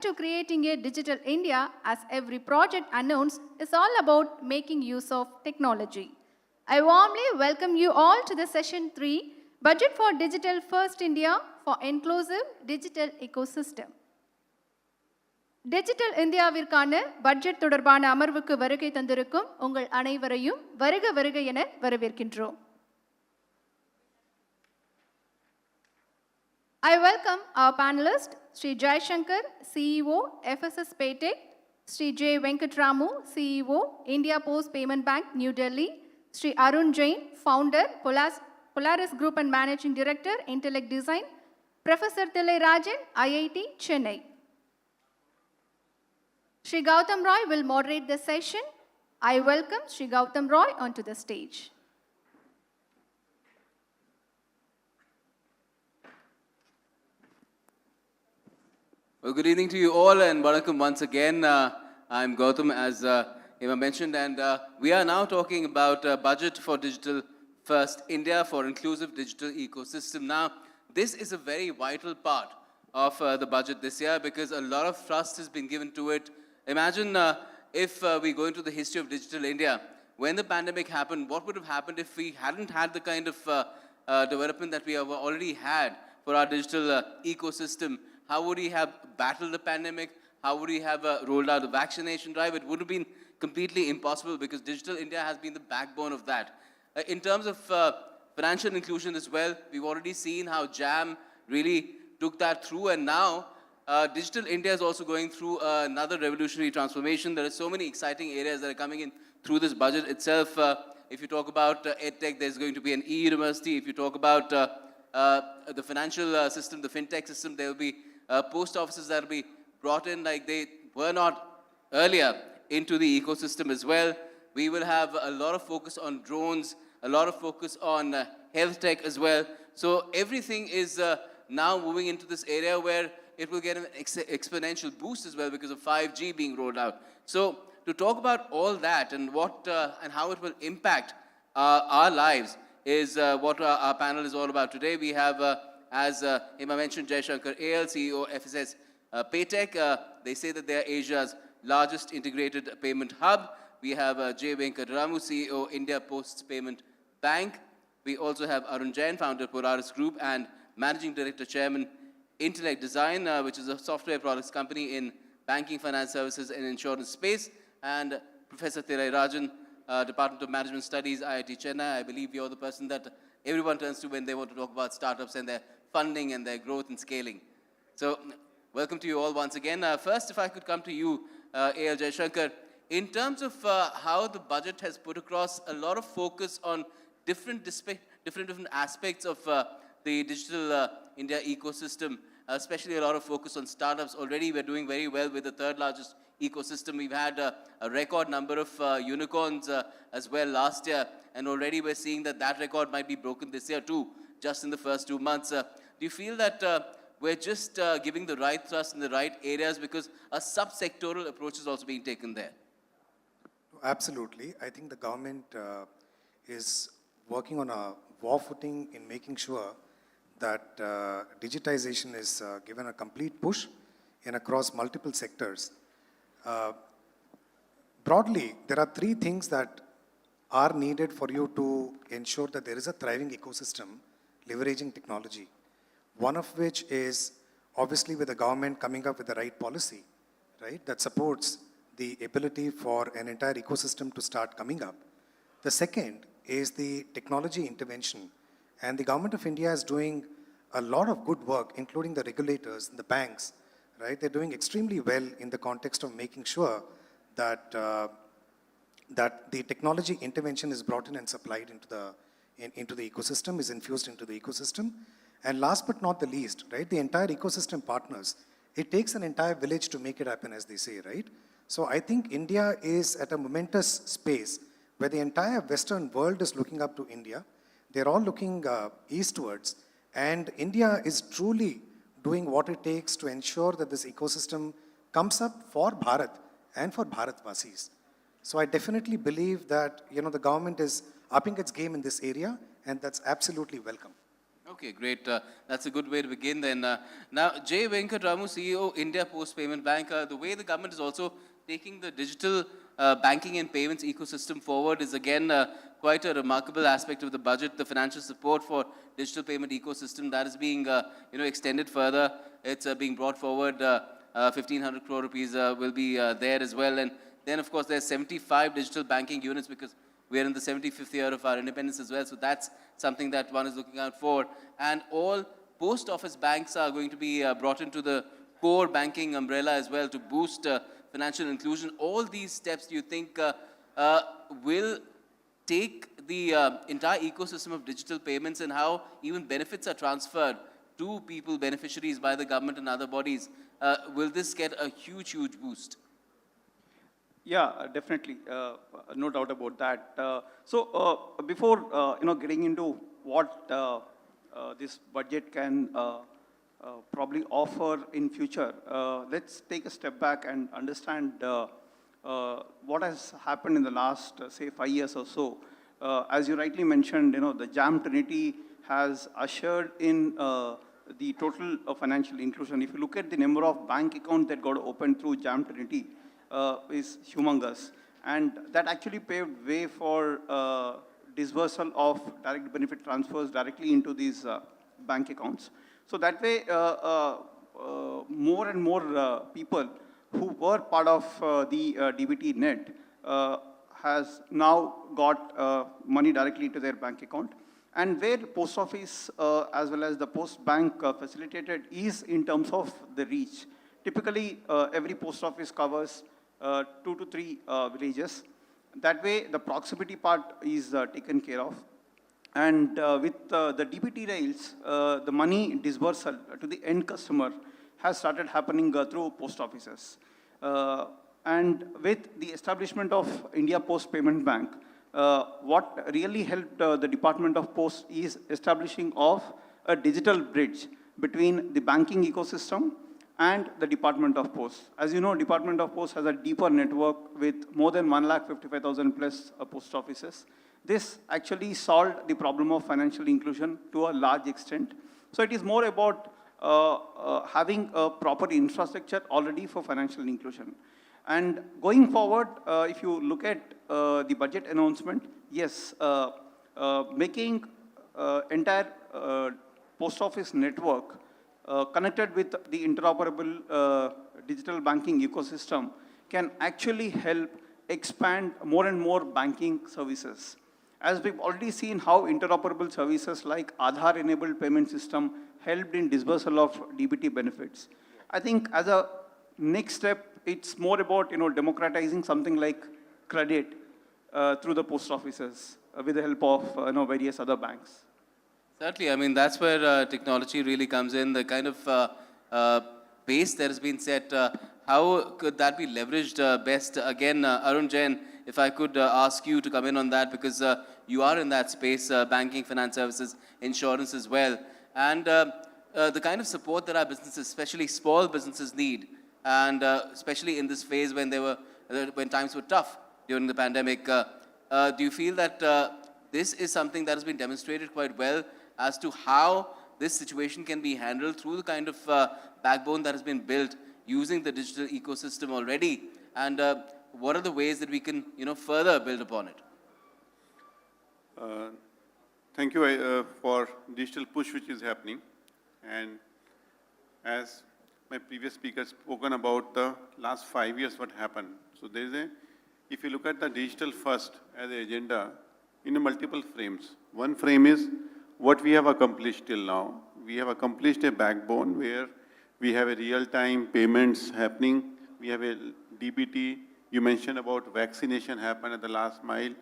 to creating a digital India, as every project announced is all about making use of technology. I warmly welcome you all to the session 3, Budget for Digital First India for Inclusive Digital Ecosystem. Digital இந்தியாவிற்கான budget தொடர்பான அமர்வுக்கு வருகை தந்திருக்கும் உங்கள் அனைவரையும் வருக வருக என வரவேற்கின்றோம். I welcome our panelists, Sri Jaishankar, CEO, FSS Paytech, Sri J. Venkatramu, CEO, India Post Payment Bank, New Delhi, Sri Arun Jain, Founder, Polaris Group and Managing Director, Intellect Design, Professor Thillai Rajan, IIT, Chennai. Sri Gautam Roy will moderate the session. I welcome Sri Gautam Roy onto the stage. Well, good evening to you all and welcome once again. I'm Gautam, as Eva mentioned, and we are now talking about budget for digital first India for inclusive digital ecosystem. Now, this is a very vital part of the budget this year because a lot of trust has been given to it. Imagine if we go into the history of digital India, when the pandemic happened, what would have happened if we hadn't had the kind of development that we have already had for our digital ecosystem? How would we have battled the pandemic? How would we have rolled out the vaccination drive? It would have been completely impossible because digital India has been the backbone of that. In terms of financial inclusion as well, we've already seen how JAM really took that through, and now digital India is also going through another revolutionary transformation. There are so many exciting areas that are coming in through this budget itself. If you talk about EdTech, there's going to be an e-university. If you talk about the financial system, the fintech system, there will be post offices that will be brought in like they were not earlier into the ecosystem as well. We will have a lot of focus on drones, a lot of focus on health tech as well. So everything is now moving into this area where it will get an exponential boost as well because of 5G being rolled out. So to talk about all that and what and how it will impact our lives is what our panel is all about today. We have, as Emma mentioned, Jaishankar AL, CEO FSS Paytech. They say that they are Asia's largest integrated payment hub. We have J. Venkatramu, CEO India Post Payment Bank. We also have Arun Jain, founder Polaris Group and Managing Director, Chairman, Intellect Design, which is a software products company in banking, finance services, and insurance space. And Professor Thillai Rajan, Department of Management Studies, IIT Chennai. I believe you're the person that everyone turns to when they want to talk about startups and their funding and their growth and scaling. So, welcome to you all once again. First, if I could come to you, A.L. Jaishankar, in terms of how the budget has put across a lot of focus on different aspects of the digital India ecosystem, especially a lot of focus on startups. Already we're doing very well with the third largest ecosystem. We've had a record number of unicorns as well last year, and already we're seeing that that record might be broken this year too, just in the first 2 months. Do you feel that we're just giving the right thrust in the right areas because a sub-sectoral approach is also being taken there? Absolutely. I think the government is working on a war footing in making sure that digitization is given a complete push and across multiple sectors. Broadly, there are 3 things that are needed for you to ensure that there is a thriving ecosystem leveraging technology. One of which is obviously with the government coming up with the right policy, right, that supports the ability for an entire ecosystem to start coming up. The second is the technology intervention. And the government of India is doing a lot of good work, including the regulators, the banks, right? They're doing extremely well in the context of making sure that, that the technology intervention is brought in and supplied into the ecosystem, is infused into the ecosystem. And last but not the least, right, the entire ecosystem partners, it takes an entire village to make it happen, as they say, right? So I think India is at a momentous space where the entire Western world is looking up to India. They're all looking eastwards, and India is truly doing what it takes to ensure that this ecosystem comes up for Bharat and for Bharatvasis. So I definitely believe that, the government is upping its game in this area, and that's absolutely welcome. Okay, great. That's a good way to begin then. Now, J. Venkatramu, CEO, India Post Payment Bank, the way the government is also taking the digital banking and payments ecosystem forward is again quite a remarkable aspect of the budget. The financial support for digital payment ecosystem that is being extended further. It's being brought forward. 1,500 crore rupees will be there as well. And then, of course, there's 75 digital banking units because we're in the 75th year of our independence as well. So that's something that one is looking out for. And all post office banks are going to be brought into the core banking umbrella as well to boost financial inclusion. All these steps, do you think, will take the entire ecosystem of digital payments and how even benefits are transferred to people, beneficiaries by the government and other bodies? Will this get a huge, huge boost? Yeah, definitely. No doubt about that. Before getting into what this budget can probably offer in future, let's take a step back and understand what has happened in the last, say, 5 years or so. As you rightly mentioned, the JAM Trinity has ushered in the total financial inclusion. If you look at the number of bank accounts that got opened through JAM Trinity, is humongous. And that actually paved way for disbursal of direct benefit transfers directly into these bank accounts. So that way, more and more people who were part of the DBT net has now got money directly to their bank account. And where post office as well as the post bank facilitated is in terms of the reach. Typically, every post office covers 2 to 3 villages. That way, the proximity part is taken care of. And with the DBT rails, the money disbursal to the end customer has started happening through post offices. And with the establishment of India Post Payment Bank, what really helped the Department of Post is establishing of a digital bridge between the banking ecosystem and the Department of Post. As you know, Department of Post has a deeper network with more than 155,000 plus post offices. This actually solved the problem of financial inclusion to a large extent. So it is more about having a proper infrastructure already for financial inclusion. And going forward, if you look at the budget announcement, yes, making entire post office network connected with the interoperable digital banking ecosystem can actually help expand more and more banking services. As we've already seen how interoperable services like Aadhaar-enabled payment system helped in disbursal of DBT benefits. I think as a next step, it's more about democratizing something like credit through the post offices with the help of various other banks. Certainly, I mean, that's where technology really comes in, the kind of base that has been set. How could that be leveraged best? Again, Arun Jain, if I could ask you to come in on that, because you are in that space, banking, finance services, insurance as well. And the kind of support that our businesses, especially small businesses, need, and especially in this phase when when times were tough during the pandemic, do you feel that this is something that has been demonstrated quite well as to how this situation can be handled through the kind of backbone that has been built using the digital ecosystem already? And what are the ways that we can, further build upon it? Thank you for digital push which is happening. And as my previous speaker spoken about the last 5 years what happened. So there is if you look at the digital first as an agenda in multiple frames. One frame is what we have accomplished till now. We have accomplished a backbone where we have a real-time payments happening. We have a DBT. You mentioned about vaccination happen at the last mile.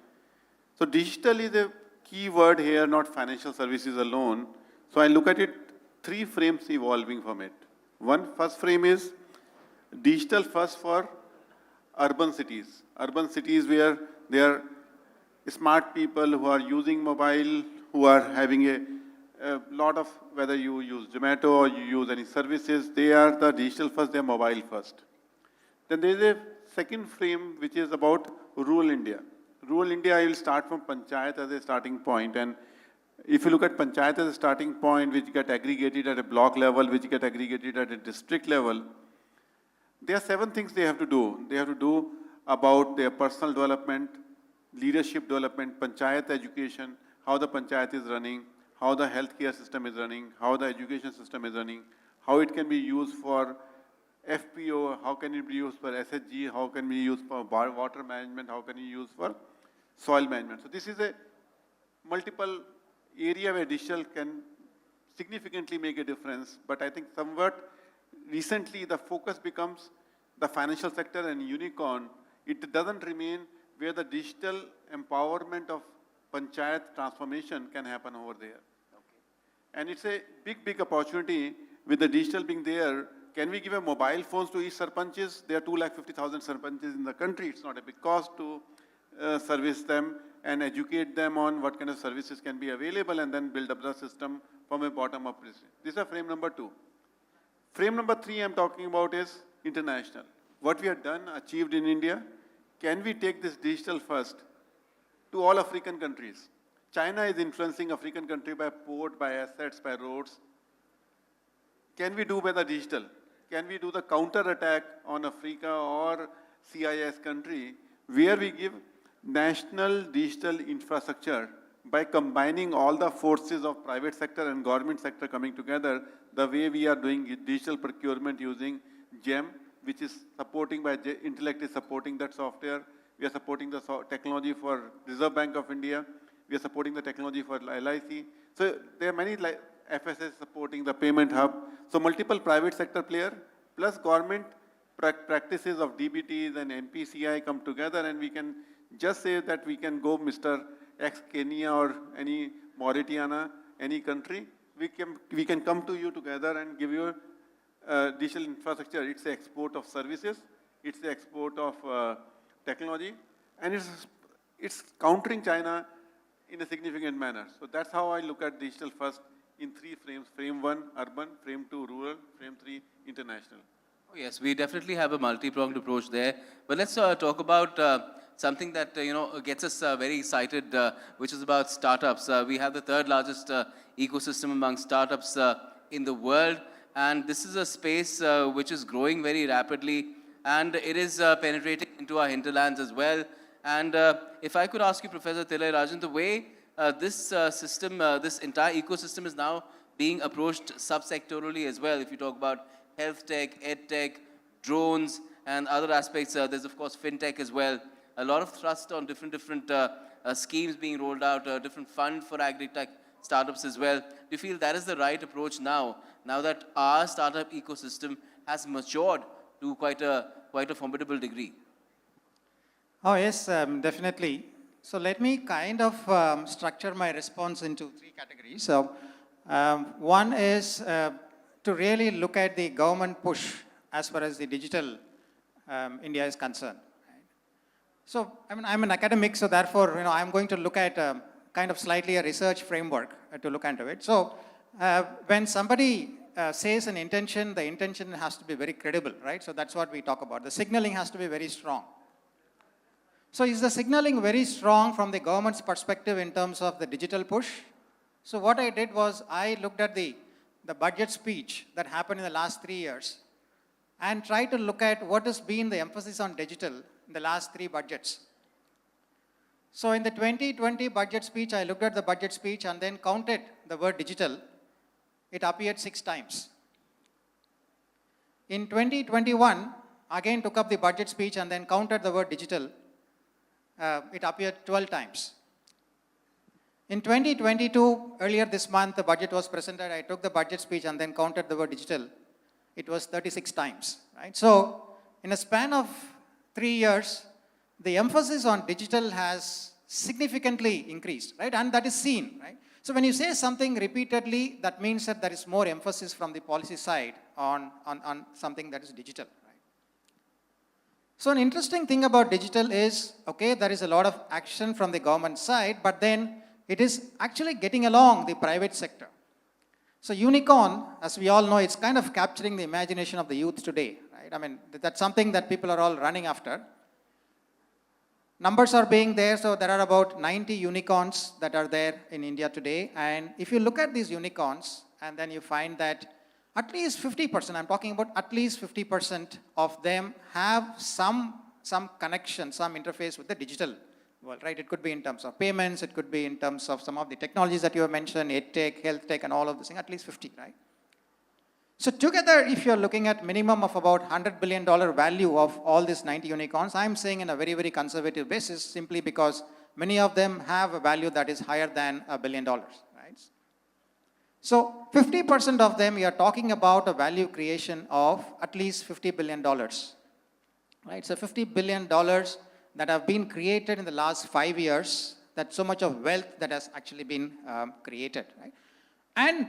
So digital is a key word here, not financial services alone. So I look at it 3 frames evolving from it. First frame is digital first for urban cities. Urban cities where there are smart people who are using mobile, who are having a lot of, whether you use Zomato or you use any services, they are the digital first, they are mobile first. Then there is a second frame which is about rural India. Rural India, I will start from Panchayat as a starting point, and If you look at panchayat as a starting point, which get aggregated at a block level, which get aggregated at a district level, there are 7 things they have to do. They have to do about their personal development, leadership development, panchayat education, how the panchayat is running, how the healthcare system is running, how the education system is running, how it can be used for FPO, how can it be used for SHG, how can it be used for water management, how can it be used for soil management. So this is a multiple area where digital can significantly make a difference, but I think somewhat recently the focus becomes the financial sector and unicorn. It doesn't remain where the digital empowerment of panchayat transformation can happen over there. And it's a big opportunity with the digital being there. Can we give a mobile phones to each sarpanches? There are 250,000 sarpanches in the country. It's not a big cost to service them and educate them on what kind of services can be available and then build up the system from a bottom-up. This is frame number 2. Frame number 3 I'm talking about is international. What we have done, achieved in India, can we take this digital first to all African countries? China is influencing African country by port, by assets, by roads. Can we do by the digital? Can we do the counter attack on Africa or CIS country where we give national digital infrastructure by combining all the forces of private sector and government sector coming together, the way we are doing digital procurement using GEM, which is supporting by Intellect is supporting that software. We are supporting the technology for Reserve Bank of India. We are supporting the technology for LIC. So there are many like FSS supporting the payment hub. So multiple private sector player plus government practices of DBTs and NPCI come together, and we can just say that we can go Mr. X Kenya or any Mauritania, any country. We can come to you together and give you digital infrastructure. It's the export of services. It's the export of technology, and it's countering China in a significant manner. So that's how I look at digital first in 3 frames. Frame 1, urban. Frame 2, rural. Frame 3, international. Oh, yes, we definitely have a multi-pronged approach there. But let's talk about something that gets us very excited, which is about startups. We have the 3rd largest ecosystem among startups in the world, and this is a space which is growing very rapidly, and it is penetrating into our hinterlands as well. And if I could ask you, Professor Thillairajan, the way this system, this entire ecosystem is now being approached subsectorally as well. If you talk about health tech, ed tech, drones, and other aspects, there's of course fintech as well. A lot of thrust on different schemes being rolled out, different fund for agri-tech startups as well. Do you feel that is the right approach now that our startup ecosystem has matured to quite a formidable degree? Oh yes, definitely. So let me kind of structure my response into 3 categories. So one is to really look at the government push as far as the digital India is concerned. So I mean, I'm an academic, so therefore I'm going to look at kind of slightly a research framework to look into it. So when somebody says an intention, the intention has to be very credible, right? So that's what we talk about. The signaling has to be very strong. So is the signaling very strong from the government's perspective in terms of the digital push? So what I did was I looked at the budget speech that happened in the last 3 years and tried to look at what has been the emphasis on digital in the last 3 budgets. So in the 2020 budget speech, I looked at the budget speech and then counted the word digital. It appeared 6 times. In 2021, again took up the budget speech and then counted the word digital. It appeared 12 times. In 2022, earlier this month, the budget was presented. I took the budget speech and then counted the word digital. It was 36 times, right? So in a span of 3 years, the emphasis on digital has significantly increased, right? And that is seen, right? So when you say something repeatedly, that means that there is more emphasis from the policy side on something that is digital. So an interesting thing about digital is, okay, there is a lot of action from the government side, but then it is actually getting along the private sector. So unicorn, as we all know, it's kind of capturing the imagination of the youth today, right? I mean, that's something that people are all running after. numbers are being there, so there are about 90 unicorns that are there in India today. And if you look at these unicorns, and then you find that at least 50%, I'm talking about at least 50% of them have some connection, some interface with the digital world, right? It could be in terms of payments, it could be in terms of some of the technologies that you have mentioned, EdTech, health tech, and all of this thing, at least 50, right? So together, if you're looking at minimum of about $100 billion value of all these 90 unicorns, I'm saying in a very, very conservative basis, simply because many of them have a value that is higher than $1 billion, right? So 50% of them, we are talking about a value creation of at least $50 billion, right? So $50 billion that have been created in the last 5 years, that's so much of wealth that has actually been created, right? And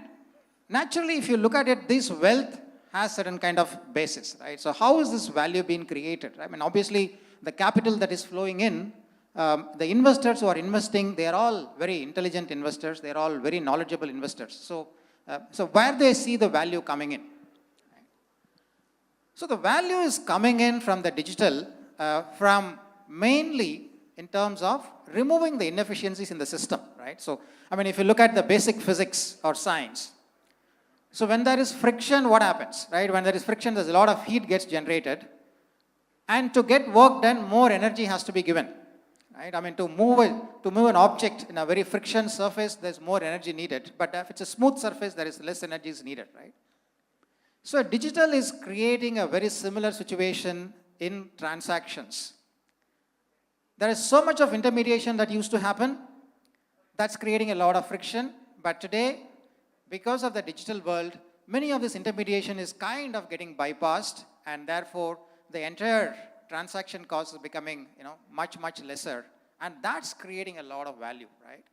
naturally, if you look at it, this wealth has certain kind of basis, right? So how is this value being created? I mean, obviously, the capital that is flowing in, the investors who are investing, they are all very intelligent investors. They are all very knowledgeable investors. So where they see the value coming in? Right? So the value is coming in from the digital, from mainly in terms of removing the inefficiencies in the system, right? So, I mean, if you look at the basic physics or science, so when there is friction, what happens, right? When there is friction, there's a lot of heat gets generated. And to get work done, more energy has to be given, right? I mean, to move an object in a very friction surface, there's more energy needed. But if it's a smooth surface, there is less energy is needed, right? So digital is creating a very similar situation in transactions. There is so much of intermediation that used to happen. That's creating a lot of friction. But today, because of the digital world, many of this intermediation is kind of getting bypassed, and therefore the entire transaction cost is becoming, much, much lesser, and that's creating a lot of value, right?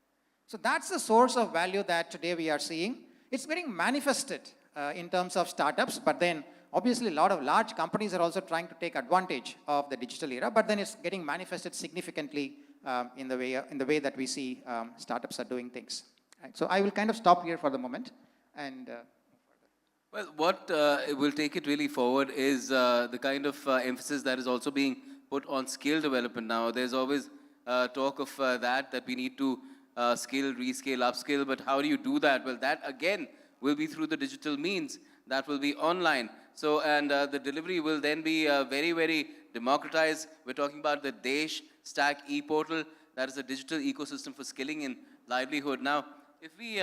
So that's the source of value that today we are seeing. It's getting manifested in terms of startups, but then obviously a lot of large companies are also trying to take advantage of the digital era, but then it's getting manifested significantly in the way that we see startups are doing things. Right. So I will kind of stop here for the moment. And well, what will take it really forward is the kind of emphasis that is also being put on skill development now. There's always talk of that we need to skill, rescale, upskill, but how do you do that? Well, that again will be through the digital means. That will be online. So, and the delivery will then be very, very democratized. We're talking about the Desh Stack e-portal. That is a digital ecosystem for skilling in livelihood. Now, if we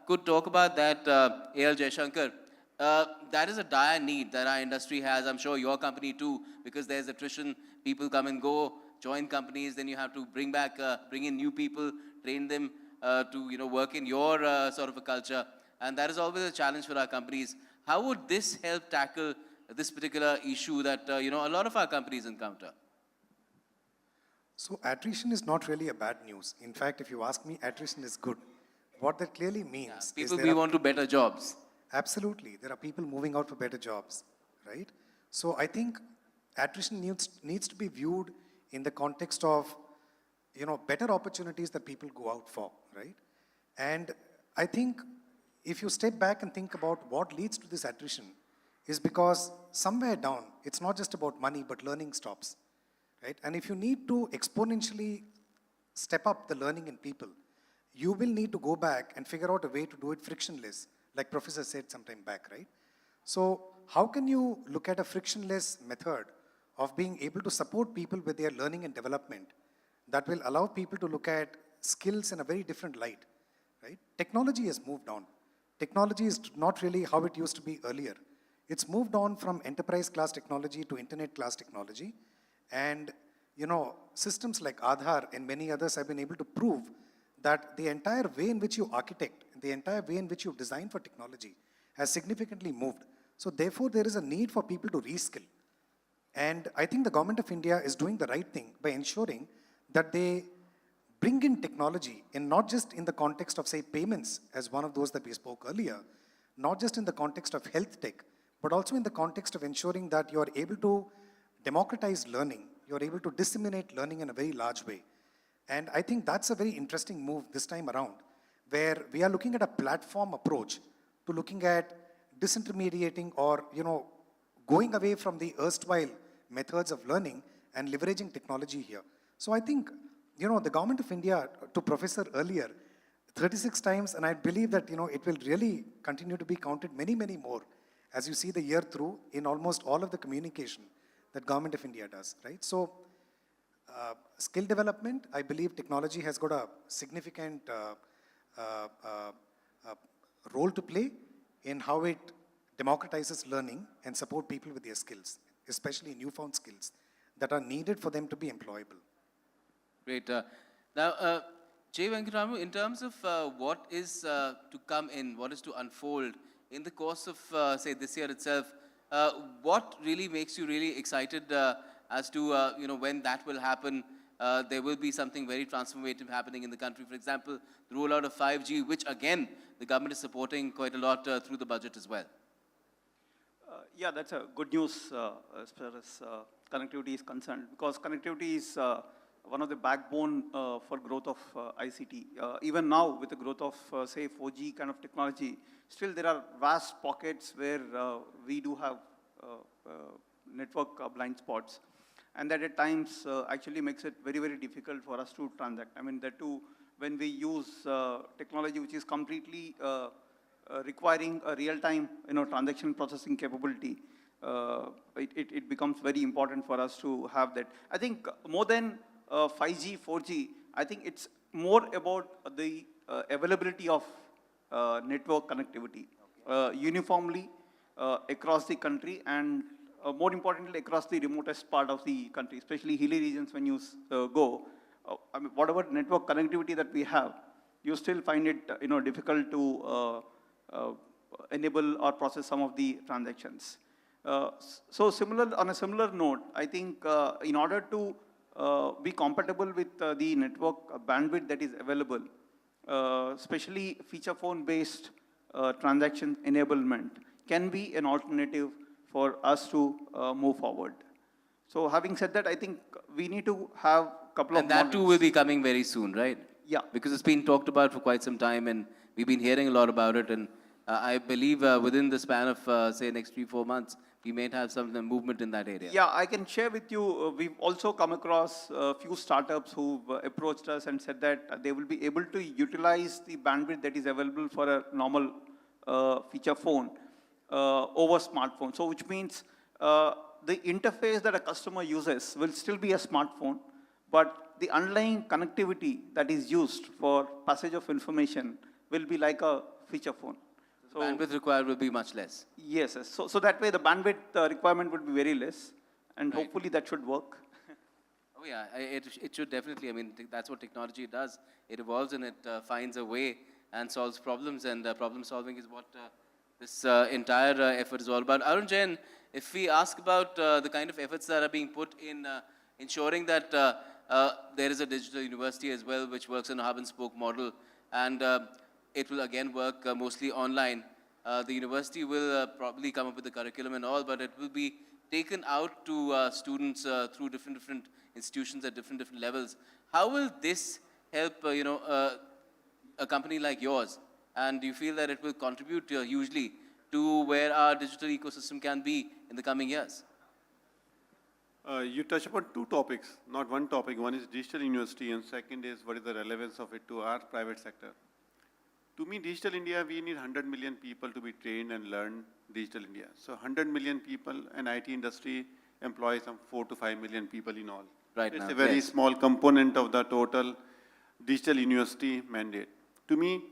could talk about that, A.L. Jaishankar, that is a dire need that our industry has. I'm sure your company too, because there's attrition, people come and go, join companies, then you have to bring in new people, train them to work in your sort of a culture. And that is always a challenge for our companies. How would this help tackle this particular issue that a lot of our companies encounter? So attrition is not really a bad news. In fact, if you ask me, attrition is good. What that clearly means is people move on to better jobs. Absolutely. There are people moving out for better jobs, right? So I think attrition needs to be viewed in the context of, better opportunities that people go out for, right? And I think if you step back and think about what leads to this attrition is because somewhere down, it's not just about money, but learning stops, right? And if you need to exponentially step up the learning in people, you will need to go back and figure out a way to do it frictionless, like Professor said some time back, right? So how can you look at a frictionless method of being able to support people with their learning and development that will allow people to look at skills in a very different light, right? Technology has moved on. Technology is not really how it used to be earlier. It's moved on from enterprise class technology to internet class technology. And, systems like Aadhaar and many others have been able to prove that the entire way in which you architect, the entire way in which you design for technology has significantly moved. So therefore, there is a need for people to reskill. And I think the government of India is doing the right thing by ensuring that they bring in technology, and not just in the context of, say, payments, as one of those that we spoke earlier, not just in the context of health tech, but also in the context of ensuring that you are able to democratize learning, you are able to disseminate learning in a very large way. And I think that's a very interesting move this time around, where we are looking at a platform approach to looking at disintermediating or, going away from the erstwhile methods of learning and leveraging technology here. So I think, the government of India, to Professor earlier, 36 times, and I believe that, it will really continue to be counted many, many more as you see the year through in almost all of the communication that government of India does, right? So skill development, I believe technology has got a significant role to play in how it democratizes learning and support people with their skills, especially newfound skills that are needed for them to be employable. Great. Now, J. Venkataramu, in terms of what is to come in, what is to unfold in the course of, say, this year itself, what really makes you really excited as to, when that will happen? There will be something very transformative happening in the country. For example, the rollout of 5G, which again, the government is supporting quite a lot through the budget as well. Yeah, that's a good news as far as connectivity is concerned, because connectivity is one of the backbone for growth of ICT. Even now, with the growth of, say, 4G kind of technology, still there are vast pockets where we do have network blind spots. And that at times actually makes it very, very difficult for us to transact. I mean, that too, when we use technology which is completely requiring a real-time, transaction processing capability, it becomes very important for us to have that. I think more than 5G, 4G, I think it's more about the availability of network connectivity uniformly across the country, and more importantly across the remotest part of the country, especially hilly regions. When you go, I mean, whatever network connectivity that we have, you still find it difficult to enable or process some of the transactions. So on a similar note, I think in order to be compatible with the network bandwidth that is available, especially feature phone based transaction enablement can be an alternative for us to move forward. So having said that, I think we need to have a couple of And that too models. will be coming very soon, right? Yeah. Because it's been talked about for quite some time, and we've been hearing a lot about it. And I believe within the span of, say, next 3-4 months, we may have some movement in that area. Yeah, I can share with you, we've also come across a few startups who've approached us and said that they will be able to utilize the bandwidth that is available for a normal feature phone over smartphone. So which means the interface that a customer uses will still be a smartphone, but the underlying connectivity that is used for passage of information will be like a feature phone. So bandwidth required will be much less. Yes, yes. So that way the bandwidth requirement would be very less, and Right. hopefully that should work. Oh yeah, it should definitely. I mean, that's what technology does. It evolves and it finds a way and solves problems, and problem solving is what this entire effort is all about. Arun Jain, if we ask about the kind of efforts that are being put in ensuring that there is a digital university as well, which works in a hub and spoke model, and it will again work mostly online. The university will probably come up with the curriculum and all, but it will be taken out to students through different institutions at different levels. How will this help, a company like yours? And do you feel that it will contribute hugely to where our digital ecosystem can be in the coming years? You touch upon two topics, not one topic. One is digital university, and second is what is the relevance of it to our private sector. To me, Digital India, we need 100 million people to be trained and learn Digital India. So 100 million people, and IT industry employs some 4 to 5 million people in all. Right It's now, a very yes. small component of the total digital university mandate. To me,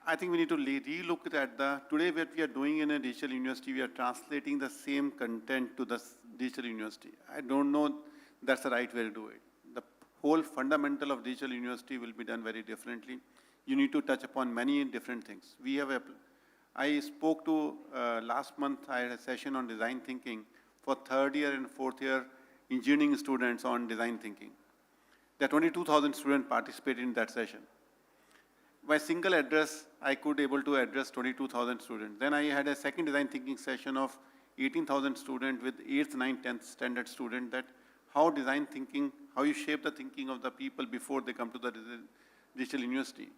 I think we need to relook at today what we are doing in a digital university, we are translating the same content to the digital university. I don't know that's the right way to do it. The whole fundamental of digital university will be done very differently. You need to touch upon many different things. I spoke to, last month, I had a session on design thinking for third year and fourth year engineering students on design thinking. There are 22,000 students participated in that session. By single address, I could able to address 22,000 students. Then I had a second design thinking session of 18,000 students with 8th, 9th, 10th standard student, that how design thinking, how you shape the thinking of the people before they come to the digital university.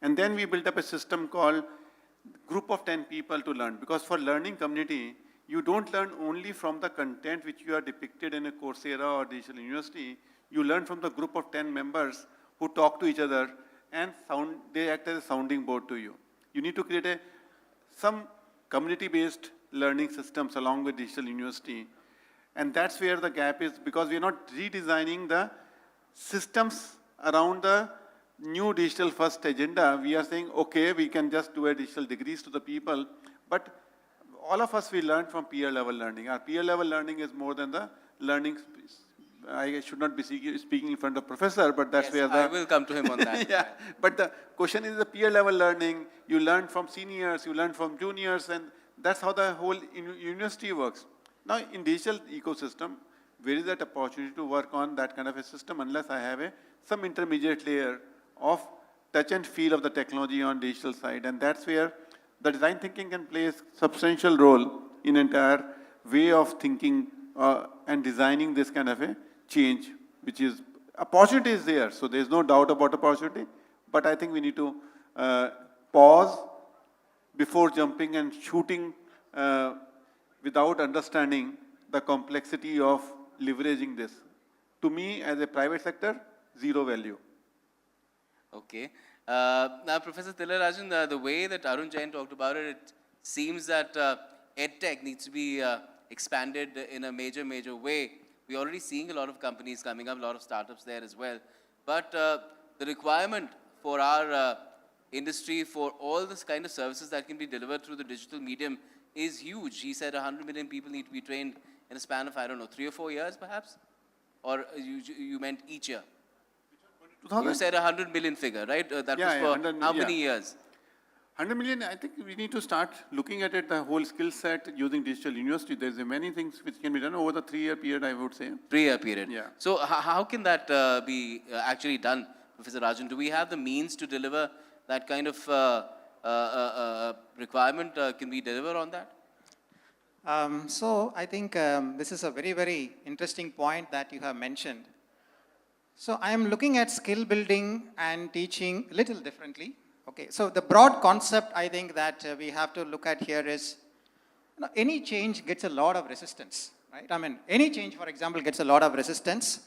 And then we built up a system called group of 10 people to learn, because for learning community, you don't learn only from the content which you are depicted in a Coursera or digital university. You learn from the group of 10 members who talk to each other and they act as a sounding board to you. You need to create some community-based learning systems along with digital university. And that's where the gap is, because we are not redesigning the systems around the new digital first agenda. We are saying, okay, we can just do a digital degrees to the people, but all of us, we learn from peer level learning. Our peer level learning is more than the learning. I should not be speaking in front of professor, but that's where I will come to him on that. yeah, but the question is the peer level learning. You learn from seniors, you learn from juniors, and that's how the whole university works. Now, in digital ecosystem, where is that opportunity to work on that kind of a system unless I have some intermediate layer of touch and feel of the technology on digital side, and that's where the design thinking can play a substantial role in entire way of thinking and designing this kind of a change, which is, opportunity is there, so there's no doubt about opportunity, but I think we need to pause before jumping and shooting without understanding the complexity of leveraging this. To me, as a private sector, zero value. Okay. Now, Professor Thillarajan, the way that Arun Jain talked about it, it seems that EdTech needs to be expanded in a major way. We're already seeing a lot of companies coming up, a lot of startups there as well. But the requirement for our industry, for all this kind of services that can be delivered through the digital medium is huge. He said 100 million people need to be trained in a span of, I don't know, 3 or 4 years perhaps? Or you meant each year? You said 100 million figure, right? That was for how many years? 100 million, I think we need to start looking at it, the whole skill set using digital university. There's many things which can be done over the 3-year period, I would say. 3-year period. Yeah. So how can that be actually done, Professor Rajan? Do we have the means to deliver that kind of requirement? Can we deliver on that? So I think this is a very interesting point that you have mentioned. So I am looking at skill building and teaching a little differently. Okay, so the broad concept I think that we have to look at here is, any change gets a lot of resistance, right? I mean, any change, for example, gets a lot of resistance.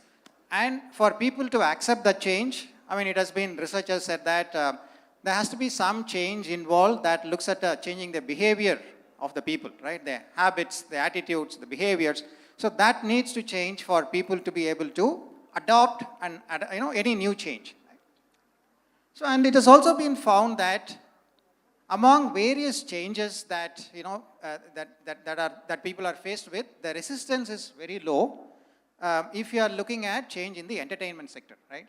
And for people to accept the change, I mean, it has been, researchers said that there has to be some change involved that looks at changing the behavior of the people, right? Their habits, their attitudes, the behaviors. So that needs to change for people to be able to adopt and any new change. Right? So, and it has also been found that among various changes that that people are faced with, the resistance is very low if you are looking at change in the entertainment sector, right?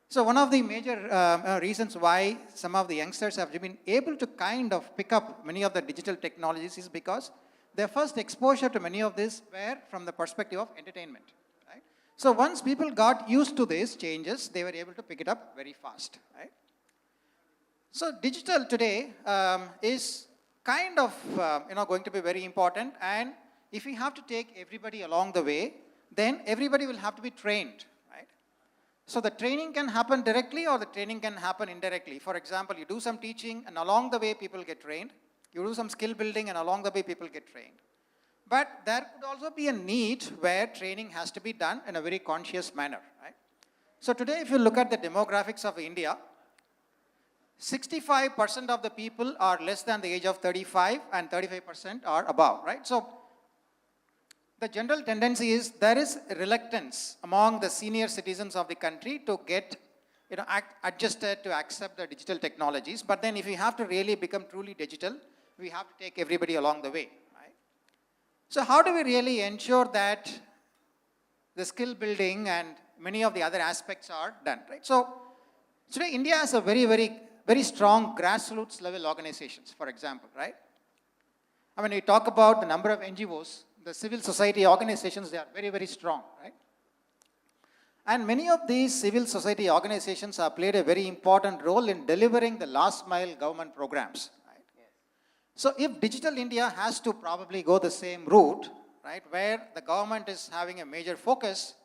So one of the major reasons why some of the youngsters have been able to kind of pick up many of the digital technologies is because their first exposure to many of this were from the perspective of entertainment. Right? So once people got used to these changes, they were able to pick it up very fast. Right? So digital today is kind of going to be very important, and if we have to take everybody along the way, then everybody will have to be trained. So the training can happen directly or the training can happen indirectly. For example, you do some teaching and along the way people get trained. You do some skill building and along the way people get trained. But there could also be a need where training has to be done in a very conscious manner. Right? So today if you look at the demographics of India, 65% of the people are less than the age of 35 and 35% are above. Right? So the general tendency is there is reluctance among the senior citizens of the country to get adjusted to accept the digital technologies. But then if we have to really become truly digital, we have to take everybody along the way. Right? So how do we really ensure that the skill building and many of the other aspects are done? Right? So today India has a very strong grassroots level organizations, for example. Right? I mean, we talk about the number of NGOs, the civil society organizations, they are very strong, right? And many of these civil society organizations have played a very important role in delivering the last mile government programs, right? Yes. So if Digital India has to probably go the same route, right, where the government is having a major focus,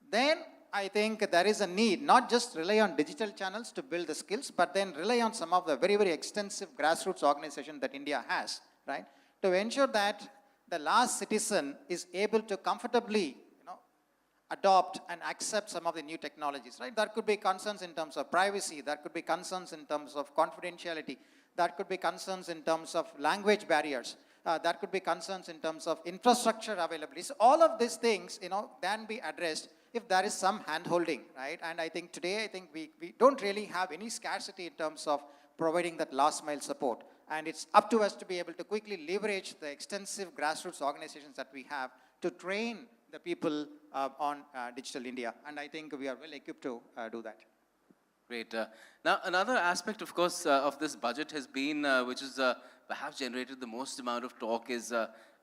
then I think there is a need, not just rely on digital channels to build the skills, but then rely on some of the very extensive grassroots organization that India has, right, to ensure that the last citizen is able to comfortably adopt and accept some of the new technologies, right? There could be concerns in terms of privacy, there could be concerns in terms of confidentiality, there could be concerns in terms of language barriers, there could be concerns in terms of infrastructure availability. So all of these things, can be addressed if there is some hand-holding, right? And I think today, we don't really have any scarcity in terms of providing that last mile support. And it's up to us to be able to quickly leverage the extensive grassroots organizations that we have to train the people on Digital India. And I think we are well equipped to do that. Great. Now, another aspect, of course, of this budget has been, which is perhaps generated the most amount of talk, is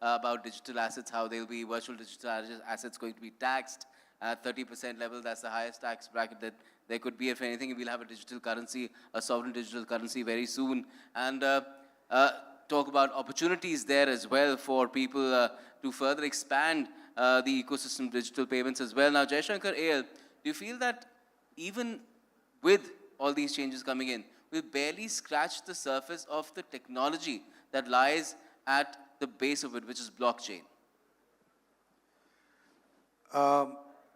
about digital assets, how they'll be virtual digital assets going to be taxed at 30% level. That's the highest tax bracket that there could be. If anything, we'll have a digital currency, a sovereign digital currency very soon. And talk about opportunities there as well for people to further expand the ecosystem of digital payments as well. Now, Jaishankar AL, do you feel that even with all these changes coming in, we've barely scratched the surface of the technology that lies at the base of it, which is blockchain?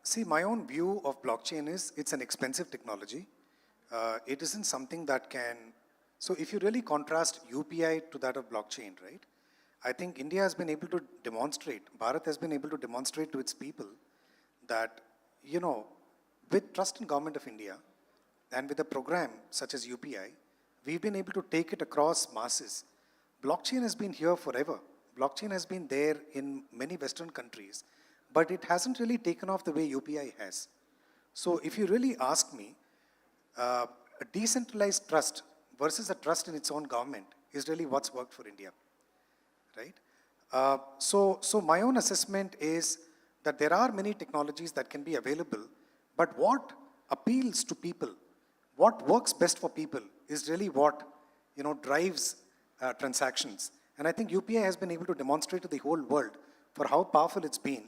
See, my own view of blockchain is it's an expensive technology. It isn't something that can... So if you really contrast UPI to that of blockchain, right? I think India has been able to demonstrate, Bharat has been able to demonstrate to its people that, with trust in government of India and with a program such as UPI, we've been able to take it across masses. Blockchain has been here forever. Blockchain has been there in many Western countries, but it hasn't really taken off the way UPI has. So if you really ask me, a decentralized trust versus a trust in its own government is really what's worked for India, right? So my own assessment is that there are many technologies that can be available, but what appeals to people, what works best for people is really what, drives transactions. And I think UPI has been able to demonstrate to the whole world for how powerful it's been.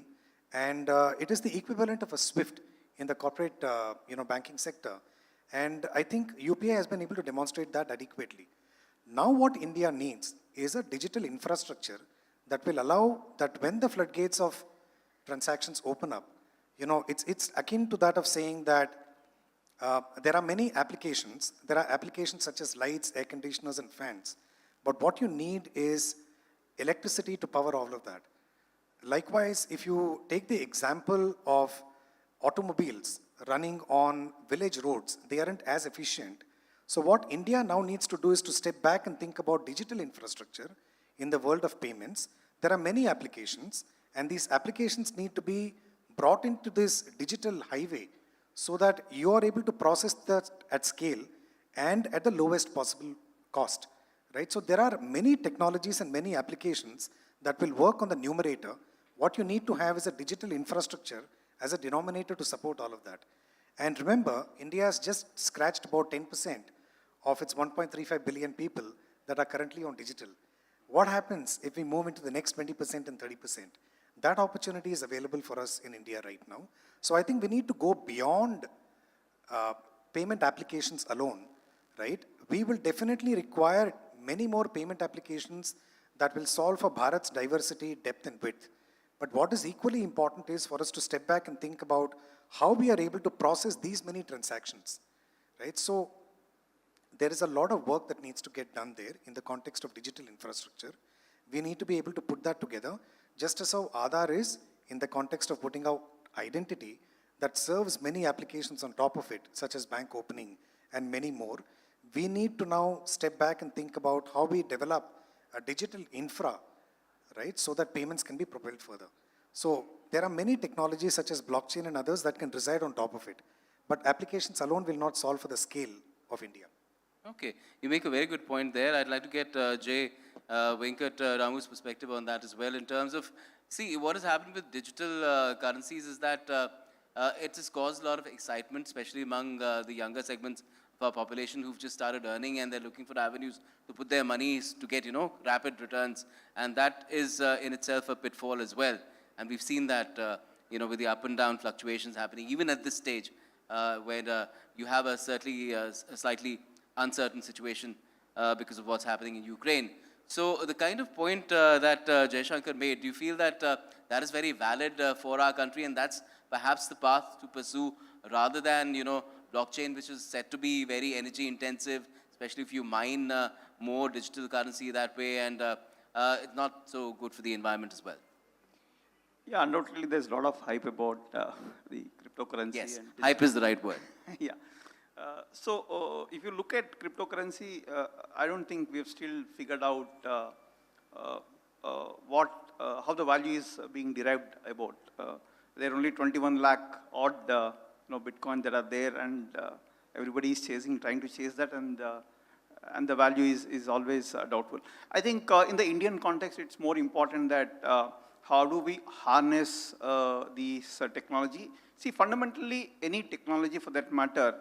And it is the equivalent of a SWIFT in the corporate, banking sector. And I think UPI has been able to demonstrate that adequately. Now what India needs is a digital infrastructure that will allow that when the floodgates of transactions open up, it's akin to that of saying that there are many applications. There are applications such as lights, air conditioners, and fans. But what you need is electricity to power all of that. Likewise, if you take the example of automobiles running on village roads, they aren't as efficient. So what India now needs to do is to step back and think about digital infrastructure in the world of payments. There are many applications, and these applications need to be brought into this digital highway so that you are able to process that at scale and at the lowest possible cost, right? So there are many technologies and many applications that will work on the numerator. What you need to have is a digital infrastructure as a denominator to support all of that. And remember, India has just scratched about 10% of its 1.35 billion people that are currently on digital. What happens if we move into the next 20% and 30%? That opportunity is available for us in India right now. So I think we need to go beyond payment applications alone, right? We will definitely require many more payment applications that will solve for Bharat's diversity, depth, and width. But what is equally important is for us to step back and think about how we are able to process these many transactions, right? So there is a lot of work that needs to get done there in the context of digital infrastructure. We need to be able to put that together, just as how Aadhaar is in the context of putting out identity that serves many applications on top of it, such as bank opening and many more. We need to now step back and think about how we develop a digital infra, right, so that payments can be propelled further. So there are many technologies such as blockchain and others that can reside on top of it. But applications alone will not solve for the scale of India. Okay, you make a very good point there. I'd like to get J. Venkat Ramu's perspective on that as well in terms of, see, what has happened with digital currencies is that it has caused a lot of excitement, especially among the younger segments of our population who've just started earning and they're looking for avenues to put their monies to get, rapid returns. And that is in itself a pitfall as well. And we've seen that, with the up and down fluctuations happening, even at this stage, where you have certainly a slightly uncertain situation because of what's happening in Ukraine. So the kind of point that Jaishankar made, do you feel that that is very valid for our country, and that's perhaps the path to pursue rather than, blockchain, which is said to be very energy intensive, especially if you mine more digital currency that way, and it's not so good for the environment as well? Yeah, undoubtedly there's a lot of hype about the cryptocurrency. Yes, and hype is the right word. yeah. If you look at cryptocurrency, I don't think we've still figured out how the value is being derived about. There are only 21 lakh odd Bitcoin that are there, and everybody is trying to chase that, and the value is always doubtful. I think in the Indian context, it's more important that how do we harness this technology? See, fundamentally, any technology for that matter,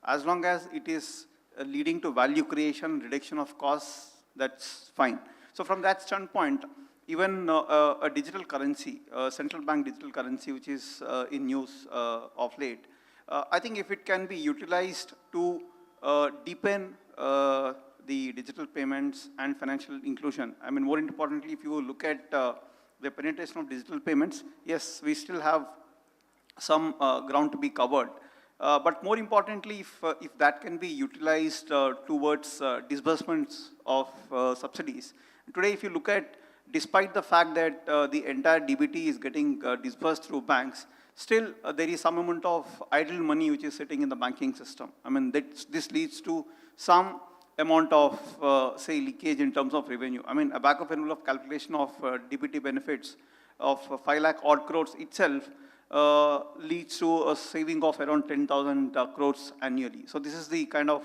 as long as it is leading to value creation, reduction of costs, that's fine. So from that standpoint, even a digital currency, central bank digital currency, which is in news of late, I think if it can be utilized to deepen the digital payments and financial inclusion, I mean, more importantly, if you look at the penetration of digital payments, yes, we still have some ground to be covered. But more importantly, if that can be utilized towards disbursements of subsidies. Today, if you look at, despite the fact that the entire DBT is getting disbursed through banks, still there is some amount of idle money which is sitting in the banking system. I mean, this leads to some amount of, say, leakage in terms of revenue. I mean, a back of envelope calculation of DBT benefits of 5 lakh odd crores itself leads to a saving of around 10,000 crores annually. So this is the kind of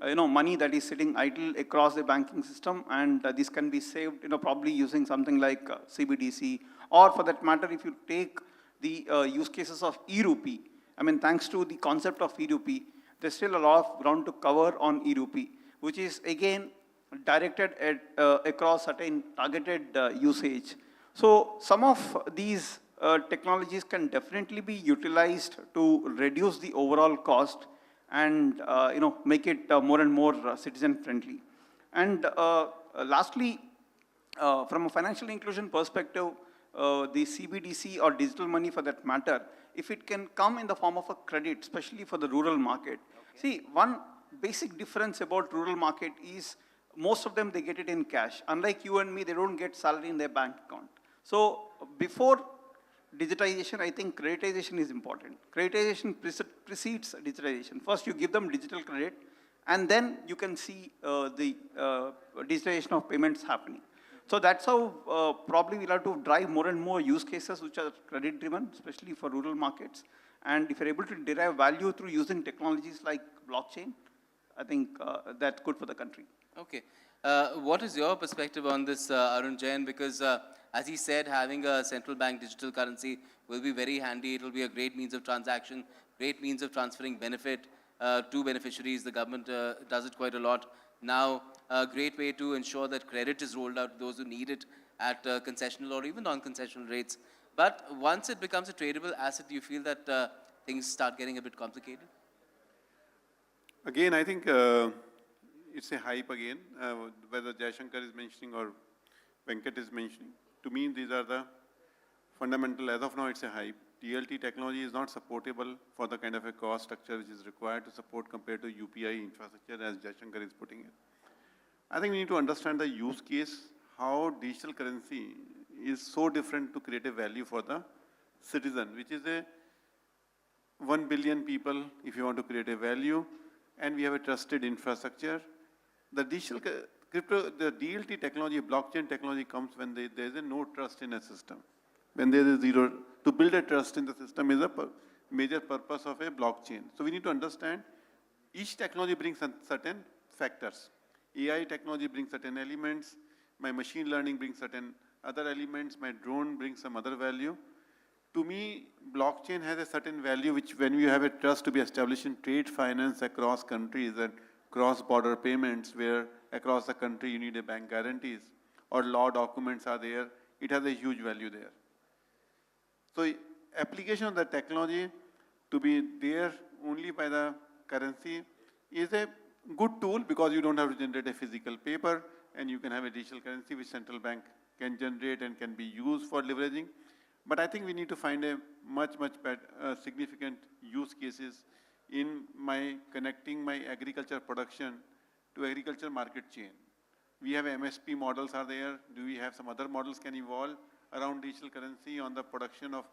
money that is sitting idle across the banking system, and this can be saved probably using something like CBDC, or for that matter, if you take the use cases of e-rupee, I mean, thanks to the concept of e-rupee, there's still a lot of ground to cover on e-rupee, which is again directed at across certain targeted usage. So some of these technologies can definitely be utilized to reduce the overall cost and make it more and more citizen friendly. And lastly, from a financial inclusion perspective, the CBDC or digital money for that matter, if it can come in the form of a credit, especially for the rural market. Okay. See, one basic difference about rural market is most of them, they get it in cash. Unlike you and me, they don't get salary in their bank account. So before digitization, I think creditization is important. Creditization precedes digitization. First, you give them digital credit, and then you can see the digitization of payments happening. So that's how probably we'll have to drive more and more use cases which are credit driven, especially for rural markets. And if you're able to derive value through using technologies like blockchain, I think that's good for the country. Okay. What is your perspective on this, Arun Jain? Because as he said, having a central bank digital currency will be very handy. It will be a great means of transaction, great means of transferring benefit to beneficiaries. The government does it quite a lot. Now, a great way to ensure that credit is rolled out to those who need it at concessional or even non-concessional rates. But once it becomes a tradable asset, do you feel that things start getting a bit complicated? Again, I think it's a hype again, whether Jaishankar is mentioning or Venkat is mentioning. To me, these are the fundamental. As of now, it's a hype. DLT technology is not supportable for the kind of a cost structure which is required to support compared to UPI infrastructure, as Jaishankar is putting it. I think we need to understand the use case, how digital currency is so different to create a value for the citizen, which is a 1 billion people, if you want to create a value, and we have a trusted infrastructure. The digital crypto, the DLT technology, blockchain technology comes when there is no trust in a system. When there is zero, to build a trust in the system is a major purpose of a blockchain. So we need to understand each technology brings certain factors. AI technology brings certain elements, my machine learning brings certain other elements, my drone brings some other value. To me, blockchain has a certain value which when you have a trust to be established in trade finance across countries and cross-border payments where across the country you need a bank guarantees or law documents are there, it has a huge value there. So application of the technology to be there only by the currency is a good tool because you don't have to generate a physical paper, and you can have a digital currency which central bank can generate and can be used for leveraging. But I think we need to find a much better, significant use cases in connecting my agriculture production to agriculture market chain. We have MSP models are there. Do we have some other models can evolve around digital currency on the production of,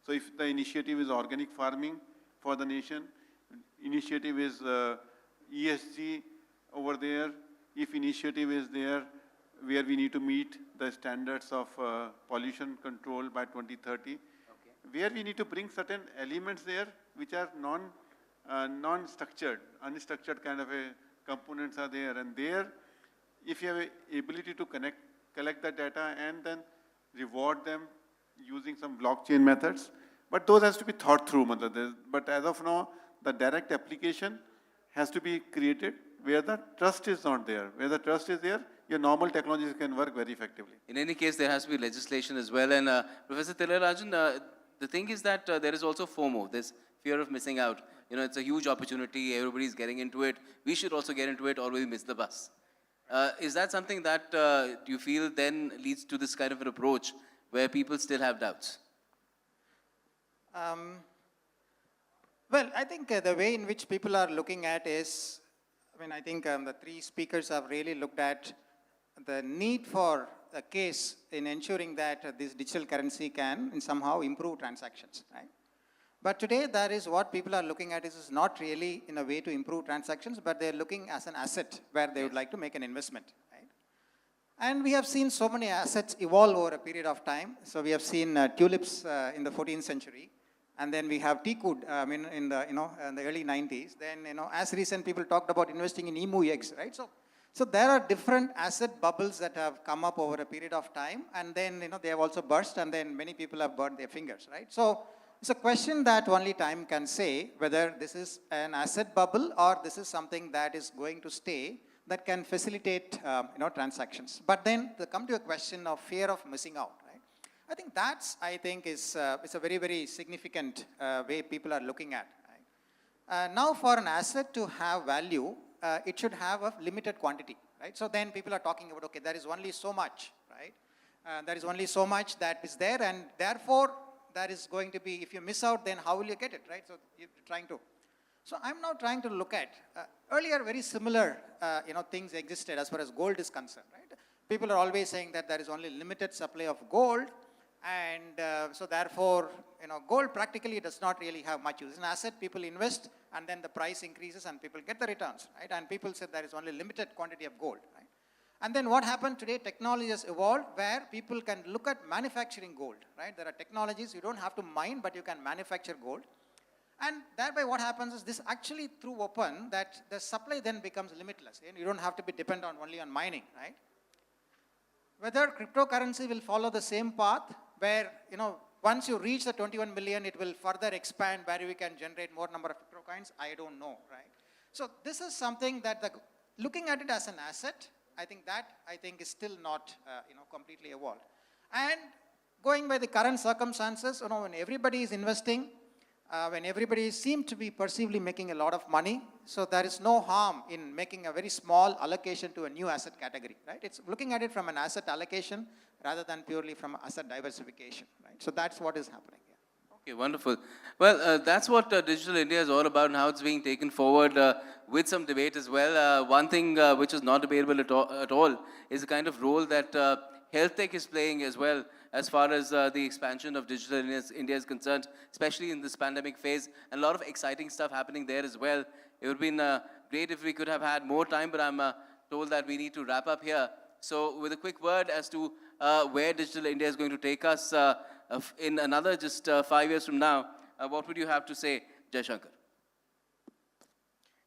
so if the initiative is organic farming for the nation, initiative is ESG over there, if initiative is there where we need to meet the standards of pollution control by 2030, where we need to bring certain elements there which are non-structured, unstructured kind of a components are there, and there if you have a ability to collect the data and then reward them using some blockchain methods, but those has to be thought through. But as of now, the direct application has to be created where the trust is not there. Where the trust is there, your normal technologies can work very effectively. In any case, there has to be legislation as well. And Professor Thilarajan, the thing is that there is also FOMO, this fear of missing out. You know, it's a huge opportunity. Everybody's getting into it. We should also get into it or we'll miss the bus. Is that something that you feel then leads to this kind of an approach where people still have doubts? Well, I think the way in which people are looking at is, I mean, I think the three speakers have really looked at the need for a case in ensuring that this digital currency can somehow improve transactions, right? But today, that is what people are looking at is not really in a way to improve transactions, but they're looking as an asset where they would like to make an investment, right? And we have seen so many assets evolve over a period of time. So we have seen tulips in the 14th century, and then we have teakwood, in the early 90s. Then, as recent people talked about investing in emu eggs, right? So there are different asset bubbles that have come up over a period of time, and then, they have also burst, and then many people have burned their fingers, right? So it's a question that only time can say whether this is an asset bubble or this is something that is going to stay that can facilitate, transactions. But then to come to a question of fear of missing out, right? I think that's, is it's a very, very significant way people are looking at, right? Now for an asset to have value, it should have a limited quantity, right? So then people are talking about, okay, there is only so much, right? There is only so much that is there, and therefore, that is going to be, if you miss out, then how will you get it, right? So you're trying to. So I'm now trying to look at, earlier very similar, things existed as far as gold is concerned, right? People are always saying that there is only limited supply of gold, and so therefore, gold practically does not really have much use. It's an asset, people invest, and then the price increases and people get the returns, right? And people said there is only limited quantity of gold, right? And then what happened today, technology has evolved where people can look at manufacturing gold, right? There are technologies, you don't have to mine, but you can manufacture gold. And thereby what happens is this actually through open that the supply then becomes limitless. You don't have to be dependent only on mining, right? Whether cryptocurrency will follow the same path where, once you reach the 21 million, it will further expand where we can generate more number of cryptocurrencies, I don't know, right? So this is something that looking at it as an asset, I think is still not, completely evolved. And going by the current circumstances, when everybody is investing, when everybody seems to be perceivably making a lot of money, so there is no harm in making a very small allocation to a new asset category, right? It's looking at it from an asset allocation rather than purely from asset diversification, right? So that's what is happening here. Okay, wonderful. Well, that's what Digital India is all about and how it's being taken forward with some debate as well. One thing which is not debatable at all is the kind of role that health tech is playing as well as far as the expansion of Digital India is concerned, especially in this pandemic phase, and a lot of exciting stuff happening there as well. It would have been great if we could have had more time, but I'm told that we need to wrap up here. So with a quick word as to where Digital India is going to take us in another just 5 years from now, what would you have to say, Jaishankar?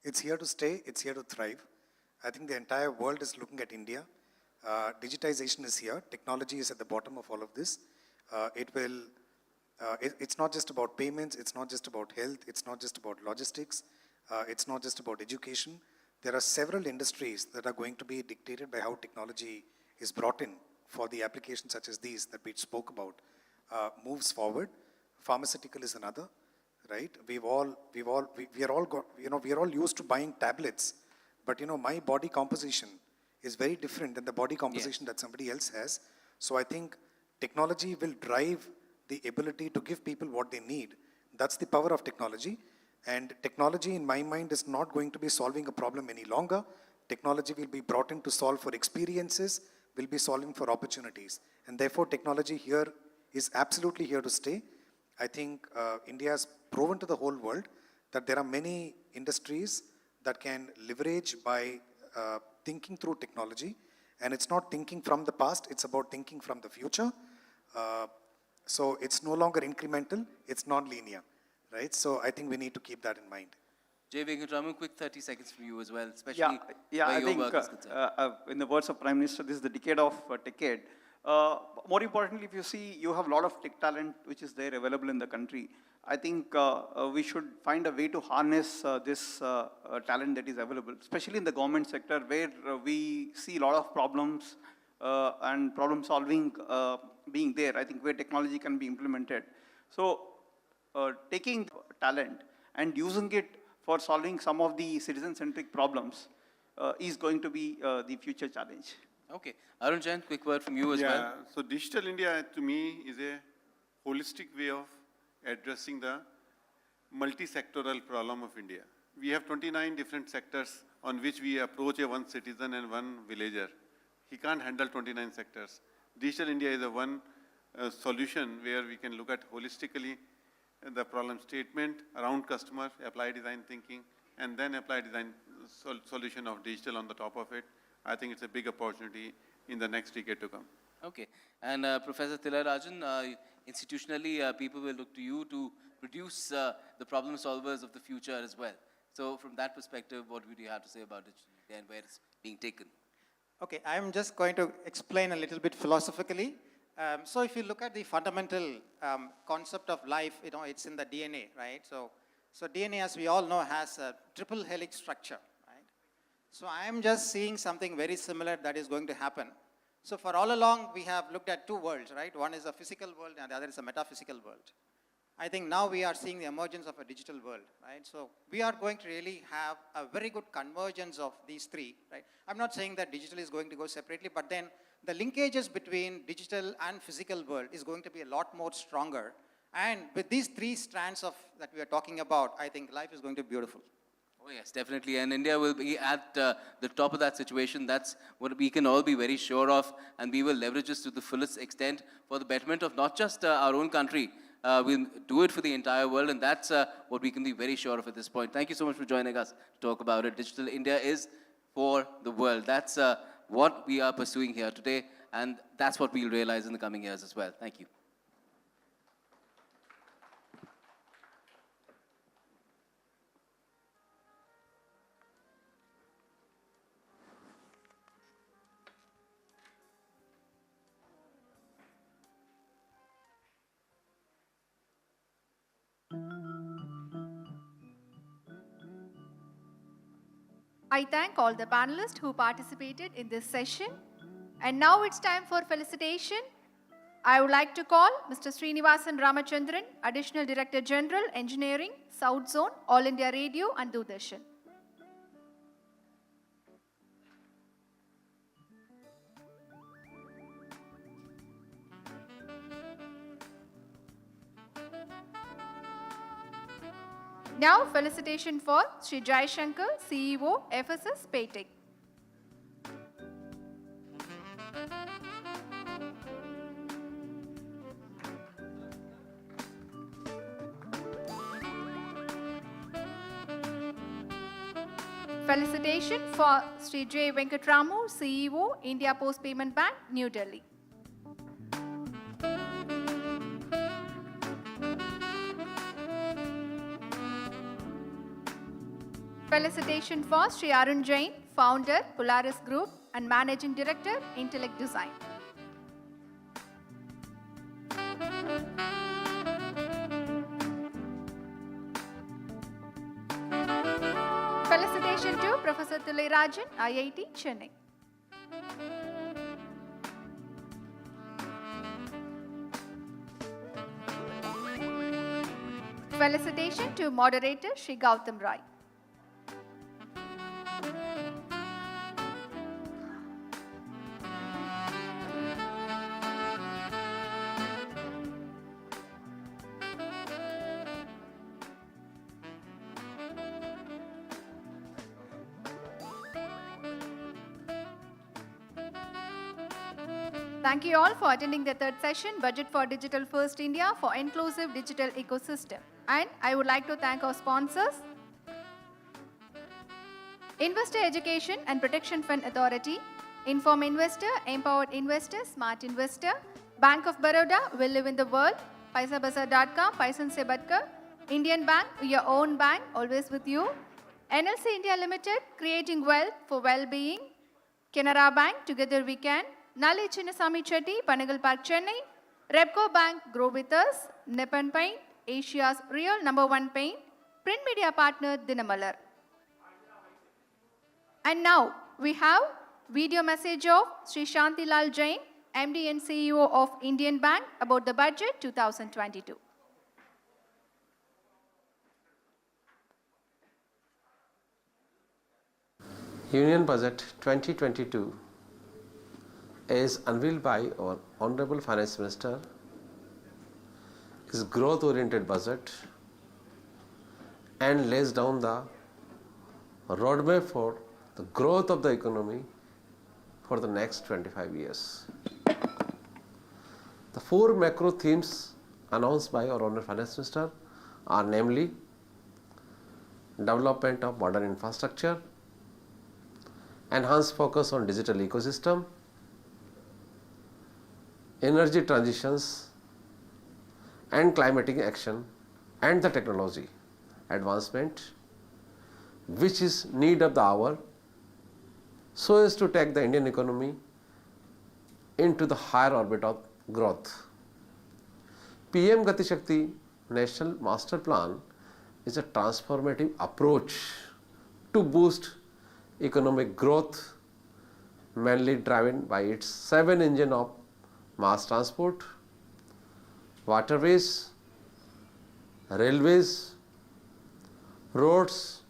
It's here to stay, it's here to thrive. I think the entire world is looking at India. Digitization is here, technology is at the bottom of all of this. It's not just about payments, it's not just about health, it's not just about logistics, it's not just about education. There are several industries that are going to be dictated by how technology is brought in for the applications such as these that we spoke about. Moves forward. Pharmaceutical is another, right? We are all used to buying tablets, but my body composition is very different than the body composition that somebody else has. So I think technology will drive the ability to give people what they need. That's the power of technology. And technology, in my mind, is not going to be solving a problem any longer. Technology will be brought in to solve for experiences, will be solving for opportunities. And therefore, technology here is absolutely here to stay. I think India has proven to the whole world that there are many industries that can leverage by thinking through technology. And it's not thinking from the past, it's about thinking from the future. So it's no longer incremental, it's non-linear, right? So I think we need to keep that in mind. Jay Venkatraman, quick 30 seconds from you as well, especially Yeah, where I your think work is concerned. in the words of Prime Minister, this is the decade of decade. More importantly, if you see, you have a lot of tech talent which is there available in the country. I think we should find a way to harness this talent that is available, especially in the government sector where we see a lot of problems and problem solving being there. I think where technology can be implemented. So taking talent and using it for solving some of the citizen-centric problems is going to be the future challenge. Okay. Arun Jain, quick word from you as well. Yeah, so Digital India to me is a holistic way of addressing the multi-sectoral problem of India. We have 29 different sectors on which we approach a one citizen and one villager. He can't handle 29 sectors. Digital India is a one solution where we can look at holistically the problem statement around customer, apply design thinking, and then apply design solution of digital on the top of it. I think it's a big opportunity in the next decade to come. Okay. And Professor Thilarajan, institutionally, people will look to you to produce the problem solvers of the future as well. So from that perspective, what would you have to say about it and where it's being taken? Okay, I'm just going to explain a little bit philosophically. So if you look at the fundamental concept of life, it's in the DNA, right? So DNA, as we all know, has a triple helix structure, right? So I'm just seeing something very similar that is going to happen. So for all along, we have looked at two worlds, right? One is a physical world and the other is a metaphysical world. I think now we are seeing the emergence of a digital world, right? So we are going to really have a very good convergence of these three, right? I'm not saying that digital is going to go separately, but then the linkages between digital and physical world is going to be a lot more stronger. And with these three strands that we are talking about, I think life is going to be beautiful. Oh yes, definitely. And India will be at the top of that situation. That's what we can all be very sure of. And we will leverage this to the fullest extent for the betterment of not just our own country. We'll do it for the entire world. And that's what we can be very sure of at this point. Thank you so much for joining us to talk about it. Digital India is for the world. That's what we are pursuing here today. And that's what we'll realize in the coming years as well. Thank you. I thank all the panelists who participated in this session. And now it's time for felicitation. I would like to call Mr. Srinivasan Ramachandran, Additional Director General, Engineering, South Zone, All India Radio and Doordarshan. Now, felicitation for Sri Jai Shankar, CEO, FSS, Paytech. Felicitation for Sri J. Venkatramu, CEO, India Post Payment Bank, New Delhi. Felicitation for Sri Arun Jain, Founder, Polaris Group and Managing Director, Intellect Design. Felicitation to Professor Thilarajan, IIT, Chennai. Felicitation to Moderator Sri Gautam Rai. Thank you all for attending the third session, Budget for Digital First India for Inclusive Digital Ecosystem. And I would like to thank our sponsors, Investor Education and Protection Fund Authority, Inform Investor, Empowered Investor, Smart Investor, Bank of Baroda, Will Live in the World, PaisaBazaar.com, Paisan Se Badkar, Indian Bank, your own bank, always with you, NLC India Limited, Creating Wealth for Well-being, Canara Bank, Together We Can, Nali Chinnasamy Chetty, Panagal Park, Chennai, Repco Bank, Grow With Us, Nippon Paint, Asia's real #1 paint, print media partner Dinamalar. And now we have video message of Sri Shantilal Jain, MD and CEO of Indian Bank about the budget 2022. Union Budget 2022 is unveiled by our Hon'ble Finance Minister. Is growth-oriented budget and lays down the roadmap for the growth of the economy for the next 25 years. The four macro themes announced by our Hon'ble Finance Minister are namely development of modern infrastructure, enhanced focus on digital ecosystem, energy transitions and climatic action, and the technology advancement which is need of the hour so as to take the Indian economy into the higher orbit of growth. PM Gati Shakti National Master Plan is a transformative approach to boost economic growth, mainly driven by its 7 engines of mass transport, waterways, railways, roads,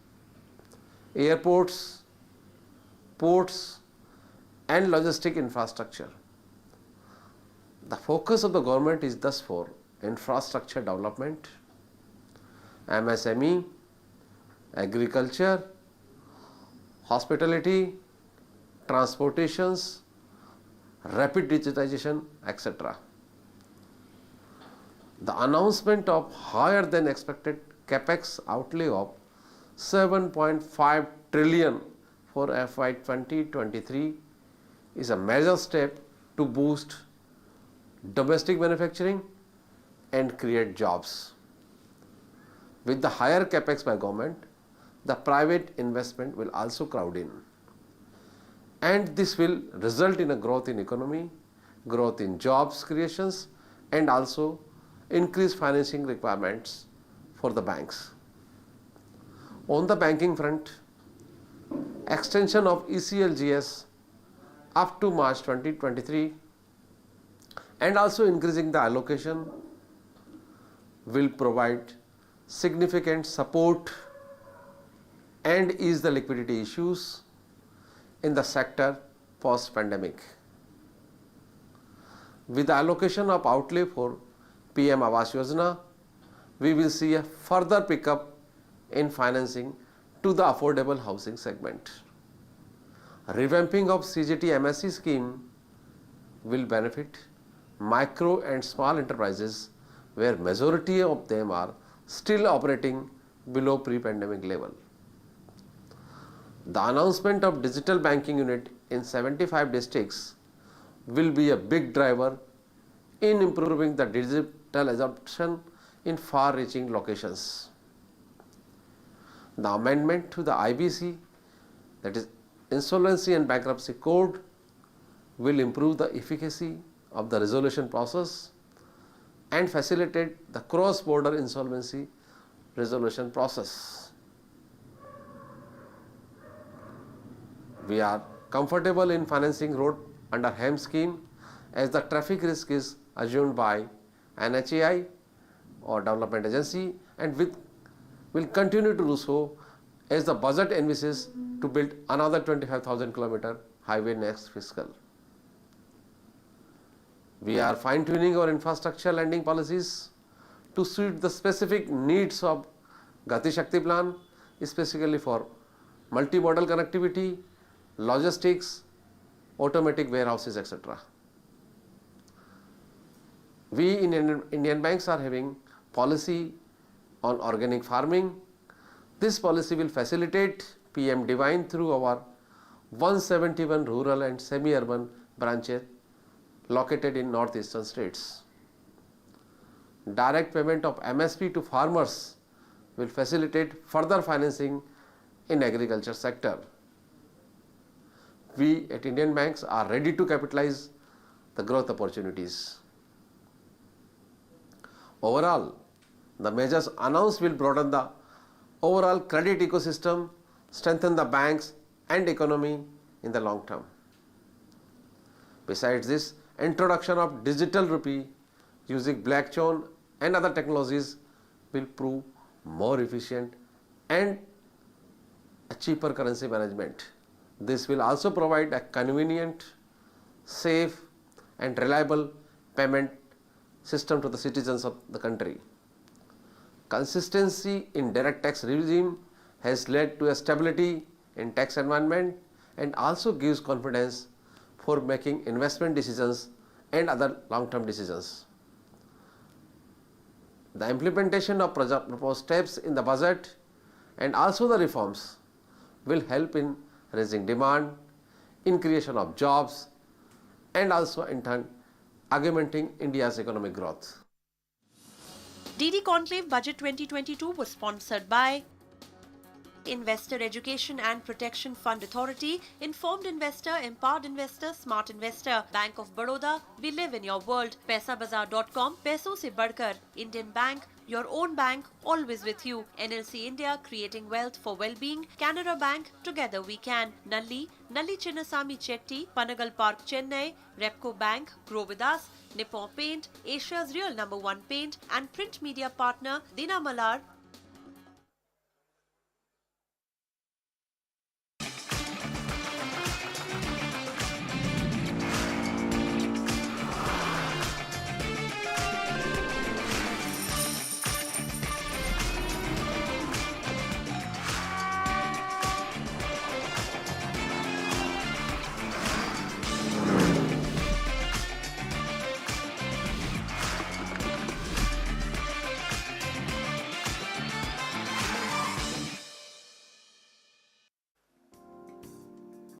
airports, ports and logistic infrastructure. The focus of the government is thus for infrastructure development, MSME, agriculture, hospitality, transportations, rapid digitization, etc. The announcement of higher than expected capex outlay of 7.5 trillion for FY 2023 is a major step to boost domestic manufacturing and create jobs. With the higher capex by government, the private investment will also crowd in, and this will result in a growth in economy, growth in jobs creations, and also increased financing requirements for the banks. On the banking front, extension of ECLGS up to March 2023 and also increasing the allocation will provide significant support and ease the liquidity issues in the sector post-pandemic. With the allocation of outlay for PM Awas Yojana, we will see a further pickup in financing to the affordable housing segment. Revamping of CGT MSE scheme will benefit micro and small enterprises where majority of them are still operating below pre-pandemic level. The announcement of digital banking unit in 75 districts will be a big driver in improving the digital adoption in far-reaching locations. The amendment to the IBC, that is Insolvency and Bankruptcy Code, will improve the efficacy of the resolution process and facilitate the cross-border insolvency resolution process. We are comfortable in financing road under HEM scheme as the traffic risk is assumed by NHAI or Development Agency, and will continue to do so as the budget envisages to build another 25,000 km highway next fiscal. We are fine-tuning our infrastructure lending policies to suit the specific needs of Gati Shakti plan, specifically for multimodal connectivity, logistics, automatic warehouses, etc. We in Indian banks are having policy on organic farming. This policy will facilitate PM Divine through our 171 rural and semi-urban branches located in northeastern states. Direct payment of MSP to farmers will facilitate further financing in agriculture sector. We at Indian banks are ready to capitalize the growth opportunities. Overall, the measures announced will broaden the overall credit ecosystem, strengthen the banks and economy in the long term. Besides this, introduction of digital rupee using blockchain and other technologies will prove more efficient and a cheaper currency management. This will also provide a convenient, safe and reliable payment system to the citizens of the country. Consistency in direct tax regime has led to a stability in tax environment and also gives confidence for making investment decisions and other long-term decisions. The implementation of proposed steps in the budget and also the reforms will help in raising demand, in creation of jobs and also in turn augmenting India's economic growth. DD Conclave Budget 2022 was sponsored by Investor Education and Protection Fund Authority, Informed Investor, Empowered Investor, Smart Investor, Bank of Baroda, we live in your world, paisabazar.com, Paiso se badkar, Indian Bank, your own bank, always with you, NLC India, creating wealth for well-being, Canara Bank, together we can, Nalli Chinnasamy Chetty, Panagal Park, Chennai, Repco Bank, Grow With Us, Nippon Paint, Asia's real #1 paint, and print media partner Dina Malar,